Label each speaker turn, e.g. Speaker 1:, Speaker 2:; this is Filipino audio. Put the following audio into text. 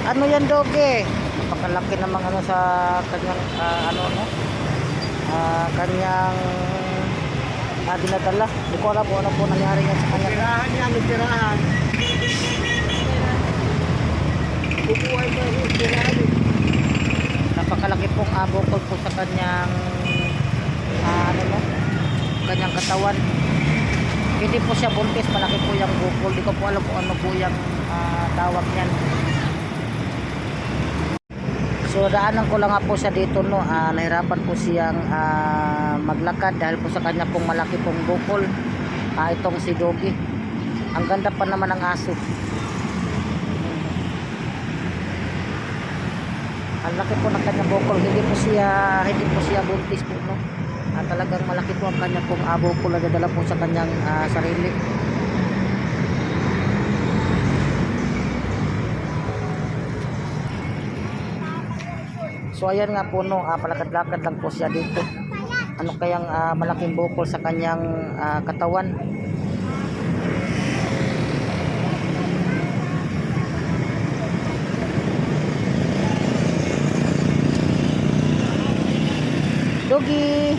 Speaker 1: Ano yan, Doge? Napakalaki namang ano sa kanyang ano no? Kanyang dinadala. Hindi ko alam kung ano po nangyari yan sa kanya.
Speaker 2: Tirahan yan, tirahan. Bubuhay mo yung tirahan.
Speaker 1: Napakalaki pong bukol po sa kanyang ano no? Kanyang katawan. Hindi po siya buntis, malaki po yung bukol. Hindi ko po alam kung ano po yung tawag niyan. So daanan ko lang nga po siya dito no, nahirapan po siyang maglakad dahil po sa kanya pong malaki pong bukol. Itong si Doggy. Ang ganda pa naman ng aso. Ang laki po ng kanyang bukol, hindi po siya buntis po no. Talagang malaki po ang kanya pong bukol na dadala po sa kanyang sarili. So ayan nga po no, palakad-lakad lang po siya dito. Ano kayang malaking bukol sa kanyang katawan. Doggy!